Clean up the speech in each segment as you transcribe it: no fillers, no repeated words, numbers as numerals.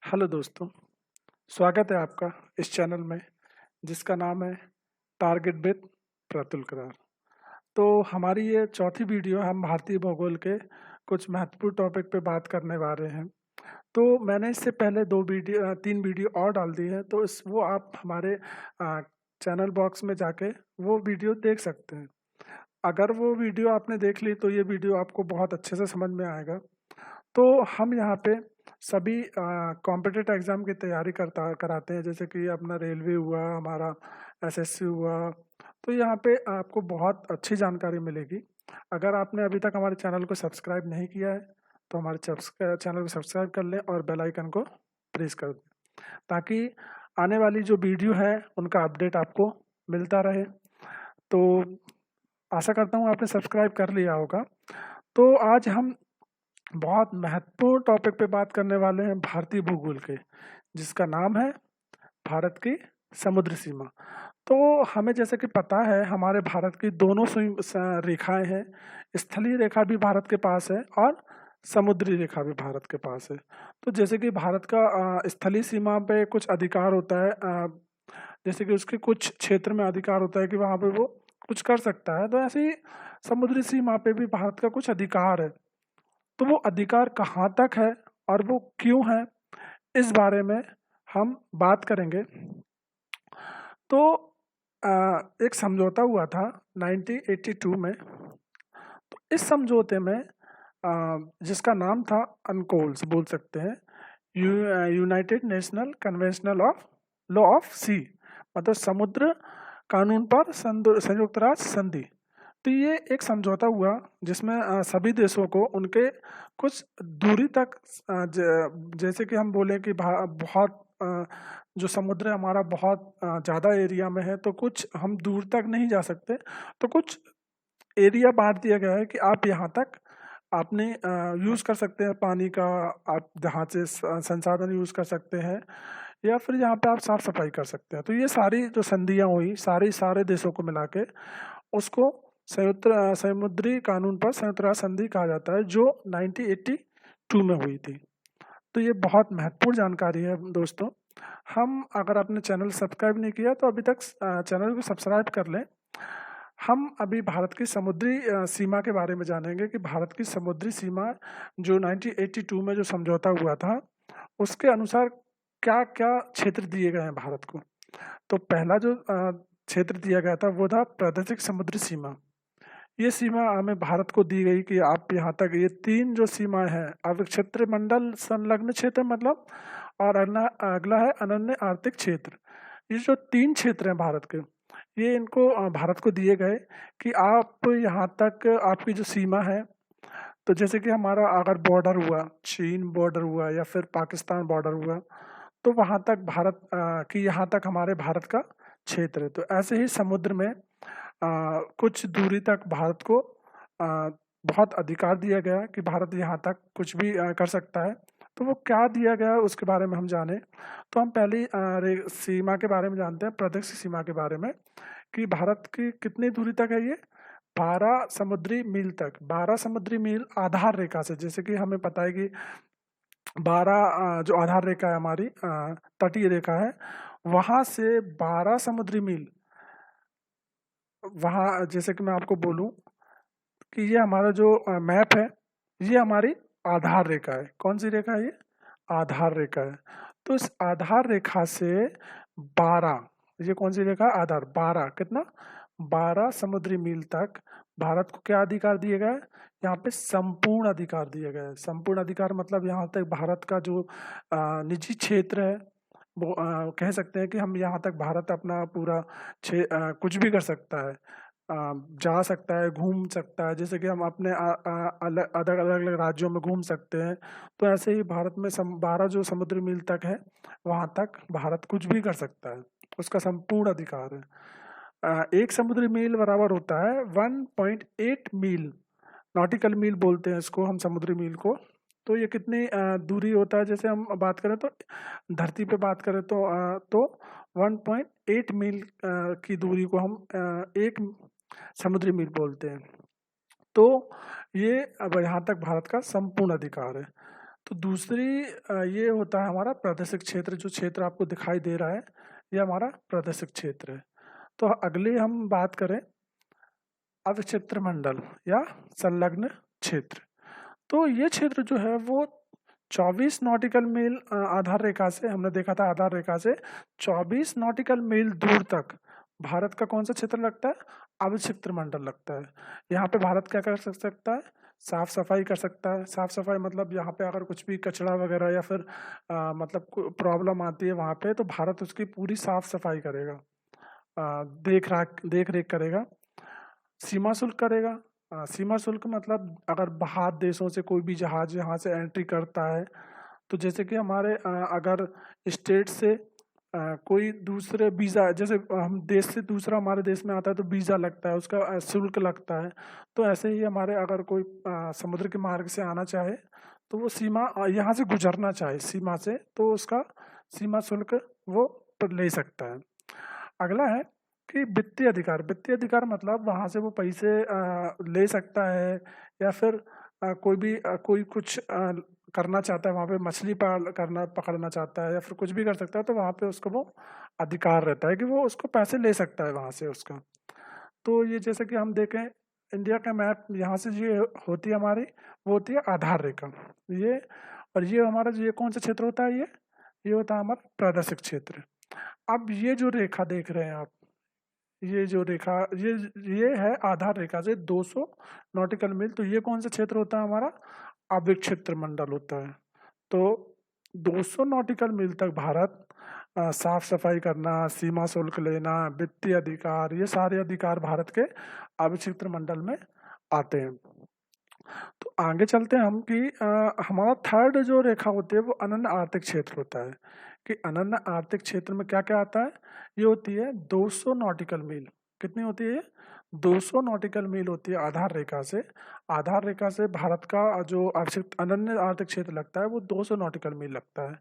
Hello दोस्तों, स्वागत है आपका इस चैनल में जिसका नाम है टारगेट विद प्रतुल करार। तो हमारी ये चौथी वीडियो हम भारतीय भूगोल के कुछ महत्वपूर्ण टॉपिक पे बात करने वाले हैं। तो मैंने इससे पहले तीन वीडियो और डाल दी है, तो इस वो आप हमारे चैनल बॉक्स में जाके वो वीडियो देख सकते हैं। अगर वो वीडियो आपने देख ली तो ये वीडियो आपको बहुत अच्छे से समझ में आएगा। तो हम यहाँ पे सभी कॉम्पिटिटिव एग्ज़ाम की तैयारी कराते हैं, जैसे कि अपना रेलवे हुआ, हमारा एसएससी हुआ। तो यहाँ पे आपको बहुत अच्छी जानकारी मिलेगी। अगर आपने अभी तक हमारे चैनल को सब्सक्राइब नहीं किया है तो हमारे चैनल को सब्सक्राइब कर लें और बेल आइकन को प्रेस कर दें, ताकि आने वाली जो वीडियो है उनका अपडेट आपको मिलता रहे। तो आशा करता हूँ आपने सब्सक्राइब कर लिया होगा। तो आज हम बहुत महत्वपूर्ण टॉपिक पे बात करने वाले हैं भारतीय भूगोल के, जिसका नाम है भारत की समुद्र सीमा। तो हमें जैसे कि पता है हमारे भारत की दोनों रेखाएं हैं। स्थलीय रेखा भी भारत के पास है और समुद्री रेखा भी भारत के पास है। तो जैसे कि भारत का स्थलीय सीमा पे कुछ अधिकार होता है, जैसे कि उसके कुछ क्षेत्र में अधिकार होता है कि वहाँ पे वो कुछ कर सकता है, तो ऐसे ही समुद्री सीमा पे भी भारत का कुछ अधिकार है। तो वो अधिकार कहाँ तक है और वो क्यों है, इस बारे में हम बात करेंगे। तो एक समझौता हुआ था 1982 में। तो इस समझौते में जिसका नाम था अनकोल्स बोल सकते हैं, united national conventional of law of sea, मतलब समुद्र कानून पर संयुक्त राष्ट्र संधि। तो ये एक समझौता हुआ जिसमें सभी देशों को उनके कुछ दूरी तक, जैसे कि हम बोले कि बहुत जो समुद्र है हमारा बहुत ज़्यादा एरिया में है, तो कुछ हम दूर तक नहीं जा सकते, तो कुछ एरिया बांट दिया गया है कि आप यहाँ तक आपने यूज़ कर सकते हैं पानी का, आप जहाँ से संसाधन यूज़ कर सकते हैं, या फिर यहाँ पे आप साफ सफाई कर सकते हैं। तो ये सारी जो संधियाँ हुई सारे देशों को मिला के उसको समुद्री कानून पर संयुक्त राष्ट्र संधि कहा जाता है, जो 1982 में हुई थी। तो ये बहुत महत्वपूर्ण जानकारी है दोस्तों। हम अगर आपने चैनल सब्सक्राइब नहीं किया तो अभी तक चैनल को सब्सक्राइब कर लें। हम अभी भारत की समुद्री सीमा के बारे में जानेंगे कि भारत की समुद्री सीमा जो 1982 में जो समझौता हुआ था उसके अनुसार क्या क्या क्षेत्र दिए गए हैं भारत को। तो पहला जो क्षेत्र दिया गया था वो था प्रादेशिक समुद्री सीमा। ये सीमा हमें भारत को दी गई कि आप यहाँ तक, ये तीन जो सीमाएं हैं, अब क्षेत्र मंडल संलग्न क्षेत्र मतलब, और अगला है अनन्य आर्थिक क्षेत्र। ये जो तीन क्षेत्र हैं भारत के, ये इनको भारत को दिए गए कि आप यहाँ तक आपकी जो सीमा है, तो जैसे कि हमारा अगर बॉर्डर हुआ, चीन बॉर्डर हुआ या फिर पाकिस्तान बॉर्डर हुआ, तो वहाँ तक भारत कि यहाँ तक हमारे भारत का क्षेत्र है। तो ऐसे ही समुद्र में कुछ दूरी तक भारत को बहुत अधिकार दिया गया कि भारत यहाँ तक कुछ भी कर सकता है। तो वो क्या दिया गया है उसके बारे में हम जाने, तो हम पहली सीमा के बारे में जानते हैं, प्रदेश सीमा के बारे में, कि भारत की कितनी दूरी तक है ये, 12 समुद्री मील तक। 12 समुद्री मील आधार रेखा से, जैसे कि हमें पता है कि 12 जो आधार रेखा है हमारी, तटीय रेखा है, वहाँ से 12 समुद्री मील, वहाँ जैसे कि मैं आपको बोलूँ कि ये हमारा जो मैप है, ये हमारी आधार रेखा है। कौन सी रेखा है ये? आधार रेखा है। तो इस आधार रेखा से 12, ये कौन सी रेखा है? आधार 12, कितना? 12 समुद्री मील तक भारत को क्या अधिकार दिए गए? यहाँ पे संपूर्ण अधिकार दिए गए। संपूर्ण अधिकार मतलब यहाँ तक भारत का जो निजी क्षेत्र है, वो कह सकते हैं कि हम यहाँ तक भारत अपना पूरा कुछ भी कर सकता है, जा सकता है, घूम सकता है, जैसे कि हम अपने अलग अलग अलग राज्यों में घूम सकते हैं। तो ऐसे ही भारत में 12 जो समुद्री मील तक है, वहाँ तक भारत कुछ भी कर सकता है, उसका संपूर्ण अधिकार है। एक समुद्री मील बराबर होता है 1.8 मील, नॉटिकल मील बोलते हैं इसको हम, समुद्री मील को। तो ये कितनी दूरी होता है, जैसे हम बात करें तो धरती पे बात करें तो 1.8 मील की दूरी को हम एक समुद्री मील बोलते हैं। तो ये अब यहाँ तक भारत का संपूर्ण अधिकार है। तो दूसरी ये होता है हमारा प्रादेशिक क्षेत्र, जो क्षेत्र आपको दिखाई दे रहा है ये हमारा प्रादेशिक क्षेत्र है। तो अगली हम बात करें अवक्षेत्र मंडल या संलग्न क्षेत्र। तो ये क्षेत्र जो है वो 24 नॉटिकल मील आधार रेखा से, हमने देखा था आधार रेखा से 24 नॉटिकल मील दूर तक भारत का कौन सा क्षेत्र लगता है? अवक्षेत्र मंडल लगता है। यहाँ पे भारत क्या कर सकता है? साफ सफाई कर सकता है। साफ सफाई मतलब यहाँ पे अगर कुछ भी कचरा वगैरह या फिर मतलब प्रॉब्लम आती है वहाँ पे, तो भारत उसकी पूरी साफ सफाई करेगा, देख रेख करेगा। सीमा शुल्क करेगा। सीमा शुल्क मतलब अगर बाहर देशों से कोई भी जहाज यहाँ से एंट्री करता है, तो जैसे कि हमारे अगर स्टेट से कोई दूसरे वीज़ा, जैसे हम देश से दूसरा हमारे देश में आता है तो वीज़ा लगता है, उसका शुल्क लगता है। तो ऐसे ही हमारे अगर कोई समुद्र के मार्ग से आना चाहे, तो वो सीमा यहाँ से गुजरना चाहे सीमा से, तो उसका सीमा शुल्क वो ले सकता है। अगला है कि वित्तीय अधिकार। वित्तीय अधिकार मतलब वहाँ से वो पैसे ले सकता है, या फिर कोई कुछ करना चाहता है, वहाँ पे मछली पकड़ना चाहता है या फिर कुछ भी कर सकता है, तो वहाँ पे उसको वो अधिकार रहता है कि वो उसको पैसे ले सकता है वहाँ से उसका। तो ये जैसे कि हम देखें इंडिया का मैप, यहाँ से ये होती है हमारी, वो होती है आधार रेखा ये। और ये हमारा ये कौन सा क्षेत्र होता है? ये होता है हमारा प्रादेशिक क्षेत्र। अब ये जो रेखा देख रहे हैं आप, ये जो रेखा ये है आधार रेखा से 200 नॉटिकल मील। तो ये कौन सा क्षेत्र होता है? हमारा अवक्षेत्र मंडल होता है। तो 200 नॉटिकल मील तक भारत साफ सफाई करना, सीमा शुल्क लेना, वित्तीय अधिकार, ये सारे अधिकार भारत के अवक्षेत्र मंडल में आते हैं। तो आगे चलते हैं हम कि हमारा थर्ड जो रेखा होती है वो अनन्य आर्थिक क्षेत्र होता है। कि अनन्य आर्थिक क्षेत्र में क्या क्या आता है? ये होती है 200 नॉटिकल मील। कितनी होती है? 200 नॉटिकल मील होती है आधार रेखा से। आधार रेखा से भारत का जो आर्थिक अनन्य आर्थिक क्षेत्र लगता है वो 200 नॉटिकल मील लगता है।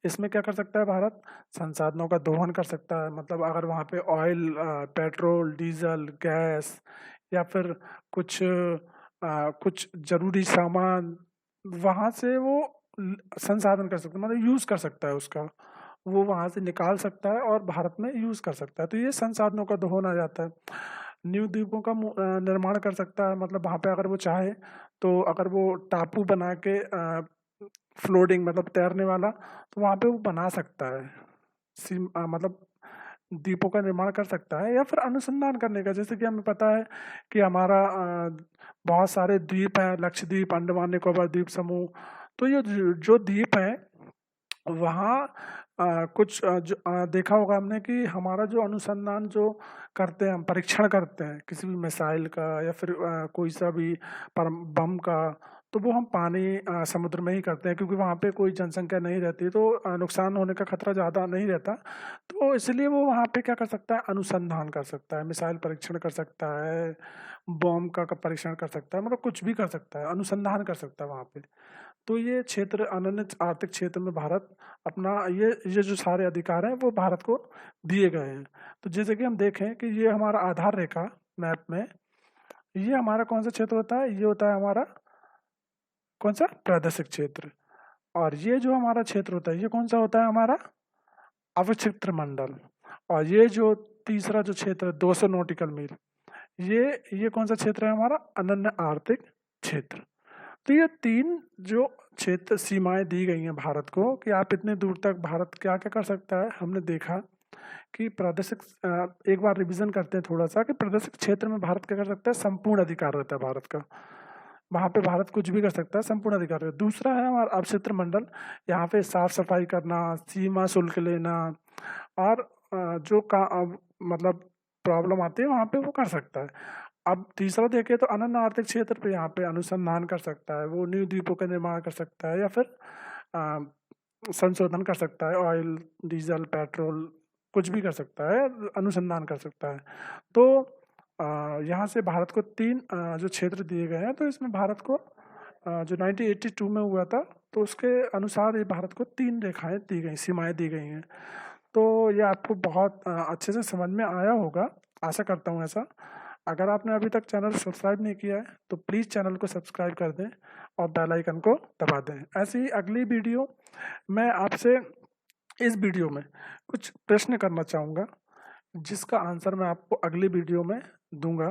इसमें क्या कर सकता है भारत? संसाधनों का दोहन कर सकता है। मतलब अगर वहाँ पे ऑयल, पेट्रोल, डीजल, गैस या फिर कुछ जरूरी सामान, वहाँ से वो संसाधन कर सकता है, मतलब यूज कर सकता है उसका, वो वहाँ से निकाल सकता है और भारत में यूज कर सकता है। तो ये संसाधनों का दोहन आ जाता है। न्यू द्वीपों का निर्माण कर सकता है। मतलब वहाँ पे अगर वो चाहे तो अगर वो टापू बना के फ्लोटिंग मतलब तैरने वाला, तो वहाँ पे वो बना सकता है। मतलब द्वीपों का निर्माण कर सकता है, या फिर अनुसंधान करने का। जैसे कि हमें पता है कि हमारा बहुत सारे द्वीप हैं, लक्षद्वीप, अंडमान निकोबार द्वीप समूह। तो ये जो द्वीप है वहाँ कुछ देखा होगा हमने कि हमारा जो अनुसंधान जो करते हैं, हम परीक्षण करते हैं किसी भी मिसाइल का या फिर कोई सा भी बम का, तो वो हम पानी समुद्र में ही करते हैं, क्योंकि वहाँ पे कोई जनसंख्या नहीं रहती, तो नुकसान होने का खतरा ज़्यादा नहीं रहता। तो इसलिए वो वहाँ पे क्या कर सकता है? अनुसंधान कर सकता है, मिसाइल परीक्षण कर सकता है, बम का परीक्षण कर सकता है, मतलब कुछ भी कर सकता है, अनुसंधान कर सकता है वहाँ पे। तो ये क्षेत्र अनन्य आर्थिक क्षेत्र में भारत अपना ये जो सारे अधिकार हैं वो भारत को दिए गए हैं। तो जैसे कि हम देखें कि ये हमारा आधार रेखा मैप में, ये हमारा कौन सा क्षेत्र होता है? ये होता है हमारा कौन सा? प्रादेशिक क्षेत्र। और ये जो हमारा क्षेत्र होता है ये कौन सा होता है? हमारा अवक्षेत्र मंडल। और ये जो तीसरा जो क्षेत्र है 200 नॉटिकल मील, ये कौन सा क्षेत्र है? हमारा अनन्य आर्थिक क्षेत्र। तो ये तीन जो क्षेत्र सीमाएं दी गई हैं भारत को कि आप इतने दूर तक भारत क्या क्या कर सकता है। हमने देखा कि प्रादेशिक एक बार रिवीजन करते हैं थोड़ा सा कि प्रादेशिक क्षेत्र में भारत क्या कर सकता है? संपूर्ण अधिकार रहता है भारत का। वहाँ पे भारत कुछ भी कर सकता है, संपूर्ण अधिकार रहता है। दूसरा है हमारा अवक्षेत्र मंडल। यहाँ पे साफ सफाई करना, सीमा शुल्क लेना, और जो मतलब प्रॉब्लम आती है वहाँ पे वो कर सकता है। अब तीसरा देखें तो अनन्य आर्थिक क्षेत्र पे यहाँ पे अनुसंधान कर सकता है, वो न्यू द्वीपों का निर्माण कर सकता है, या फिर अ, संशोधन कर सकता है, ऑयल, डीजल, पेट्रोल, कुछ भी कर सकता है, अनुसंधान कर सकता है। तो यहाँ से भारत को तीन जो क्षेत्र दिए गए हैं, तो इसमें भारत को जो 1982 में हुआ था, तो उसके अनुसार ये भारत को तीन रेखाएं दी गई, सीमाएं दी गई हैं। तो ये आपको बहुत अच्छे से समझ में आया होगा, आशा करता हूँ ऐसा। अगर आपने अभी तक चैनल सब्सक्राइब नहीं किया है तो प्लीज़ चैनल को सब्सक्राइब कर दें और बेल आइकन को दबा दें। ऐसी ही अगली वीडियो मैं आपसे इस वीडियो में कुछ प्रश्न करना चाहूँगा, जिसका आंसर मैं आपको अगली वीडियो में दूंगा।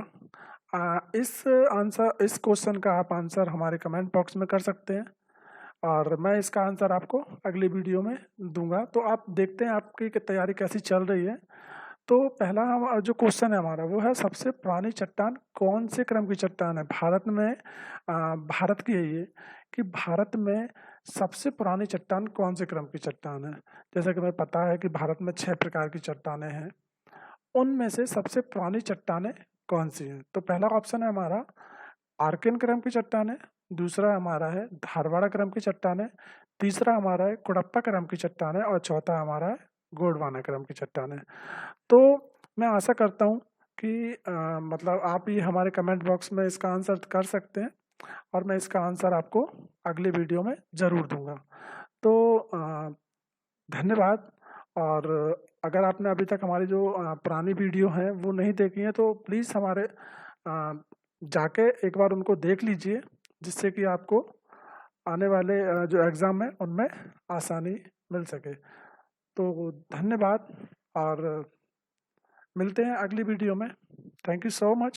इस क्वेश्चन का आप आंसर हमारे कमेंट बॉक्स में कर सकते हैं और मैं इसका आंसर आपको अगली वीडियो में दूंगा। तो आप देखते हैं आपकी तैयारी कैसी चल रही है। तो पहला हम जो क्वेश्चन है हमारा वो है, सबसे पुरानी चट्टान कौन से क्रम की चट्टान है? भारत की है ये, कि भारत में सबसे पुरानी चट्टान कौन से क्रम की चट्टान है? जैसा कि हमें पता है कि भारत में 6 प्रकार की चट्टानें हैं, उनमें से सबसे पुरानी चट्टानें कौन सी हैं? तो पहला ऑप्शन है हमारा आर्कियन क्रम की चट्टानें, दूसरा हमारा है धारवाड़ा क्रम की चट्टानें, तीसरा हमारा है कुड़प्पा क्रम की चट्टानें और चौथा हमारा है गोंडवाना क्रम की चट्टानें। तो मैं आशा करता हूँ कि मतलब आप ये हमारे कमेंट बॉक्स में इसका आंसर कर सकते हैं और मैं इसका आंसर आपको अगली वीडियो में ज़रूर दूंगा। तो धन्यवाद। और अगर आपने अभी तक हमारी जो पुरानी वीडियो हैं वो नहीं देखी हैं तो प्लीज़ हमारे जाके एक बार उनको देख लीजिए, जिससे कि आपको आने वाले जो एग्ज़ाम है उनमें आसानी मिल सके। तो धन्यवाद और मिलते हैं अगली वीडियो में। Thank you so much.